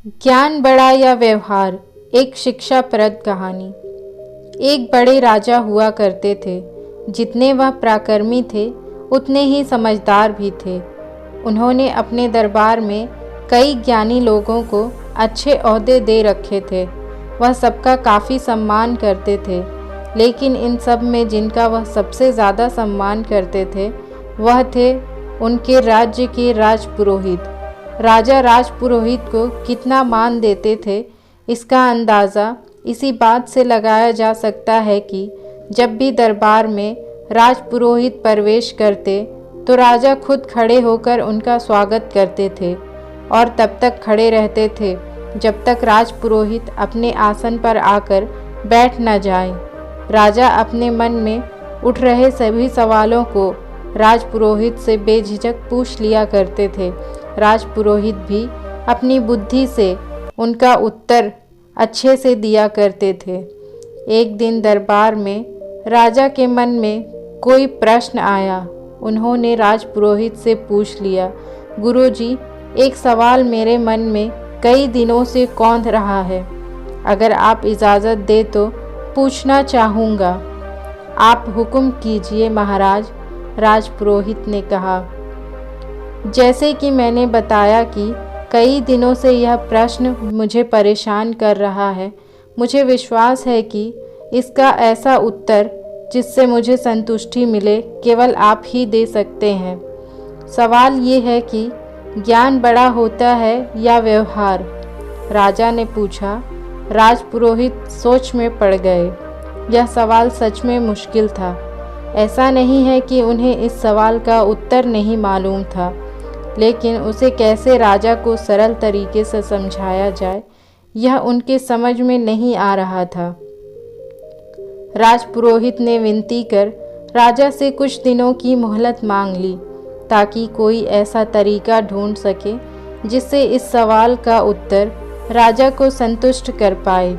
ज्ञान बड़ा या व्यवहार, एक शिक्षाप्रद कहानी। एक बड़े राजा हुआ करते थे। जितने वह पराक्रमी थे उतने ही समझदार भी थे। उन्होंने अपने दरबार में कई ज्ञानी लोगों को अच्छे ओहदे दे रखे थे। वह सबका काफ़ी सम्मान करते थे, लेकिन इन सब में जिनका वह सबसे ज़्यादा सम्मान करते थे वह थे उनके राज्य के राजपुरोहित। राजा राजपुरोहित को कितना मान देते थे, इसका अंदाज़ा इसी बात से लगाया जा सकता है कि जब भी दरबार में राजपुरोहित प्रवेश करते तो राजा खुद खड़े होकर उनका स्वागत करते थे और तब तक खड़े रहते थे जब तक राजपुरोहित अपने आसन पर आकर बैठ न जाए। राजा अपने मन में उठ रहे सभी सवालों को राजपुरोहित से बेझिझक पूछ लिया करते थे। राजपुरोहित भी अपनी बुद्धि से उनका उत्तर अच्छे से दिया करते थे। एक दिन दरबार में राजा के मन में कोई प्रश्न आया। उन्होंने राजपुरोहित से पूछ लिया, गुरुजी, एक सवाल मेरे मन में कई दिनों से कौंध रहा है। अगर आप इजाज़त दें तो पूछना चाहूँगा। आप हुक्म कीजिए महाराज, राजपुरोहित ने कहा। जैसे कि मैंने बताया कि कई दिनों से यह प्रश्न मुझे परेशान कर रहा है, मुझे विश्वास है कि इसका ऐसा उत्तर जिससे मुझे संतुष्टि मिले केवल आप ही दे सकते हैं। सवाल ये है कि ज्ञान बड़ा होता है या व्यवहार? राजा ने पूछा। राजपुरोहित सोच में पड़ गए। यह सवाल सच में मुश्किल था। ऐसा नहीं है कि उन्हें इस सवाल का उत्तर नहीं मालूम था, लेकिन उसे कैसे राजा को सरल तरीके से समझाया जाए यह उनके समझ में नहीं आ रहा था। राजपुरोहित ने विनती कर राजा से कुछ दिनों की मोहलत मांग ली ताकि कोई ऐसा तरीका ढूंढ सके जिससे इस सवाल का उत्तर राजा को संतुष्ट कर पाए।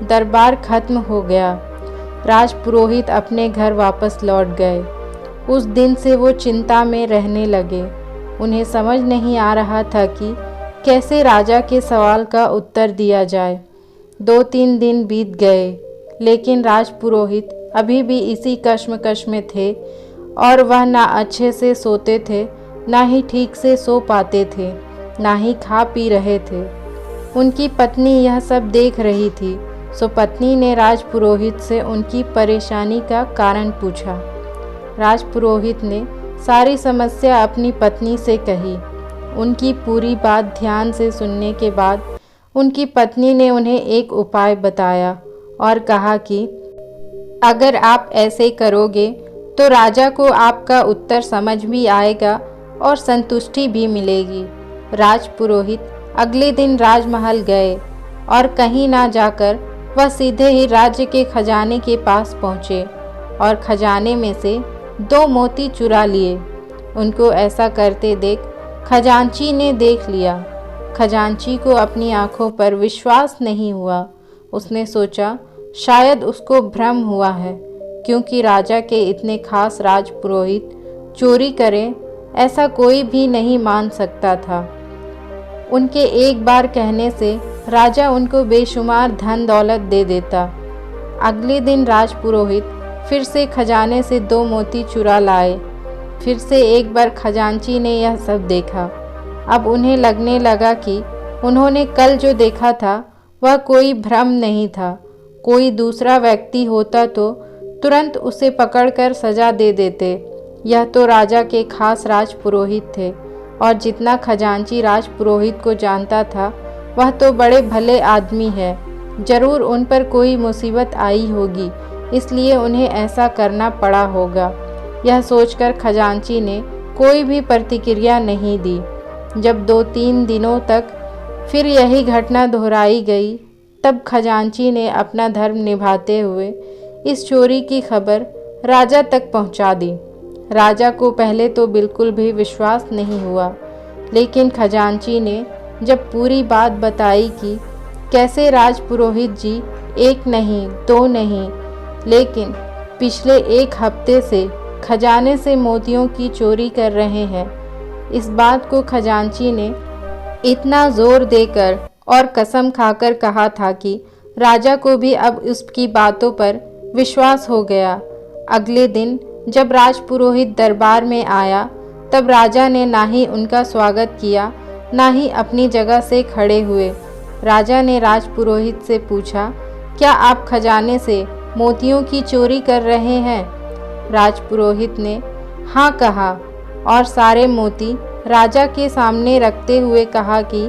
दरबार खत्म हो गया। राजपुरोहित अपने घर वापस लौट गए। उस दिन से वो चिंता में रहने लगे। उन्हें समझ नहीं आ रहा था कि कैसे राजा के सवाल का उत्तर दिया जाए। 2-3 दिन बीत गए, लेकिन राजपुरोहित अभी भी इसी कश्मकश में थे और वह ना अच्छे से सोते थे, ना ही ठीक से सो पाते थे, ना ही खा पी रहे थे। उनकी पत्नी यह सब देख रही थी, सो पत्नी ने राजपुरोहित से उनकी परेशानी का कारण पूछा। राजपुरोहित ने सारी समस्या अपनी पत्नी से कही। उनकी पूरी बात ध्यान से सुनने के बाद उनकी पत्नी ने उन्हें एक उपाय बताया और कहा कि अगर आप ऐसे करोगे तो राजा को आपका उत्तर समझ भी आएगा और संतुष्टि भी मिलेगी। राजपुरोहित अगले दिन राजमहल गए और कहीं ना जाकर वह सीधे ही राज्य के खजाने के पास पहुँचे और खजाने में से 2 मोती चुरा लिए। उनको ऐसा करते देख खजांची ने देख लिया। खजांची को अपनी आंखों पर विश्वास नहीं हुआ। उसने सोचा शायद उसको भ्रम हुआ है, क्योंकि राजा के इतने खास राजपुरोहित चोरी करें ऐसा कोई भी नहीं मान सकता था। उनके एक बार कहने से राजा उनको बेशुमार धन दौलत दे देता। अगले दिन राजपुरोहित फिर से खजाने से 2 मोती चुरा लाए। फिर से एक बार खजांची ने यह सब देखा। अब उन्हें लगने लगा कि उन्होंने कल जो देखा था वह कोई भ्रम नहीं था। कोई दूसरा व्यक्ति होता तो तुरंत उसे पकड़कर सजा दे देते। यह तो राजा के खास राजपुरोहित थे और जितना खजांची राजपुरोहित को जानता था वह तो बड़े भले आदमी है। जरूर उन पर कोई मुसीबत आई होगी, इसलिए उन्हें ऐसा करना पड़ा होगा। यह सोचकर खजांची ने कोई भी प्रतिक्रिया नहीं दी। जब 2-3 दिनों तक फिर यही घटना दोहराई गई, तब खजांची ने अपना धर्म निभाते हुए इस चोरी की खबर राजा तक पहुंचा दी। राजा को पहले तो बिल्कुल भी विश्वास नहीं हुआ, लेकिन खजांची ने जब पूरी बात बताई कि कैसे राजपुरोहित जी 1 नहीं 2 नहीं, लेकिन पिछले 1 हफ्ते से खजाने से मोतियों की चोरी कर रहे हैं, इस बात को खजांची ने इतना जोर देकर और कसम खाकर कहा था कि राजा को भी अब उसकी बातों पर विश्वास हो गया। अगले दिन जब राजपुरोहित दरबार में आया तब राजा ने ना ही उनका स्वागत किया ना ही अपनी जगह से खड़े हुए। राजा ने राजपुरोहित से पूछा, क्या आप खजाने से मोतियों की चोरी कर रहे हैं? राजपुरोहित ने हाँ कहा और सारे मोती राजा के सामने रखते हुए कहा कि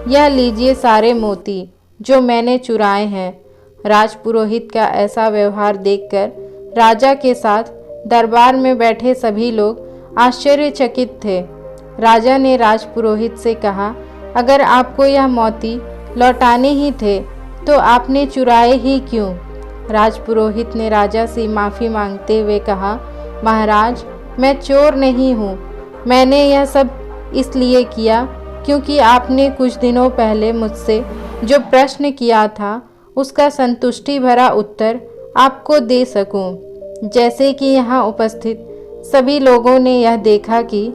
यह लीजिए सारे मोती जो मैंने चुराए हैं। राजपुरोहित का ऐसा व्यवहार देखकर राजा के साथ दरबार में बैठे सभी लोग आश्चर्यचकित थे। राजा ने राजपुरोहित से कहा, अगर आपको यह मोती लौटाने ही थे तो आपने चुराए ही क्यों? राजपुरोहित ने राजा से माफ़ी मांगते हुए कहा, महाराज, मैं चोर नहीं हूँ। मैंने यह सब इसलिए किया क्योंकि आपने कुछ दिनों पहले मुझसे जो प्रश्न किया था उसका संतुष्टि भरा उत्तर आपको दे सकूं। जैसे कि यहाँ उपस्थित सभी लोगों ने यह देखा कि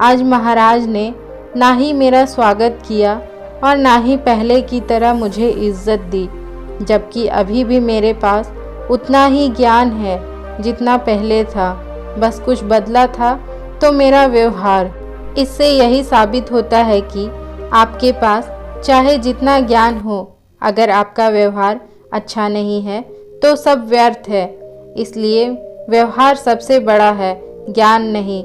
आज महाराज ने ना ही मेरा स्वागत किया और ना ही पहले की तरह मुझे इज्जत दी, जबकि अभी भी मेरे पास उतना ही ज्ञान है जितना पहले था, बस कुछ बदला था तो मेरा व्यवहार। इससे यही साबित होता है कि आपके पास चाहे जितना ज्ञान हो, अगर आपका व्यवहार अच्छा नहीं है तो सब व्यर्थ है। इसलिए व्यवहार सबसे बड़ा है, ज्ञान नहीं।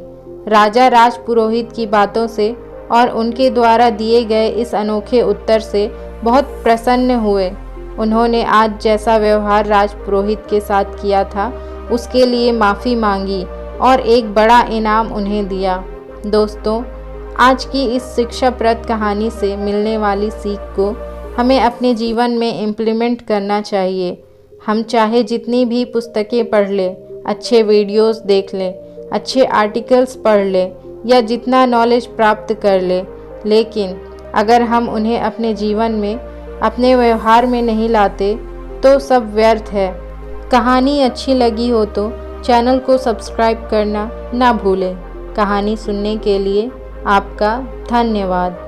राजा राजपुरोहित की बातों से और उनके द्वारा दिए गए इस अनोखे उत्तर से बहुत प्रसन्न हुए। उन्होंने आज जैसा व्यवहार राजपुरोहित के साथ किया था उसके लिए माफ़ी मांगी और एक बड़ा इनाम उन्हें दिया। दोस्तों, आज की इस शिक्षाप्रद कहानी से मिलने वाली सीख को हमें अपने जीवन में इम्प्लीमेंट करना चाहिए। हम चाहे जितनी भी पुस्तकें पढ़ लें, अच्छे वीडियोस देख लें, अच्छे आर्टिकल्स पढ़ लें या जितना नॉलेज प्राप्त कर लें, लेकिन अगर हम उन्हें अपने जीवन में, अपने व्यवहार में नहीं लाते तो सब व्यर्थ है। कहानी अच्छी लगी हो तो चैनल को सब्सक्राइब करना ना भूलें। कहानी सुनने के लिए आपका धन्यवाद।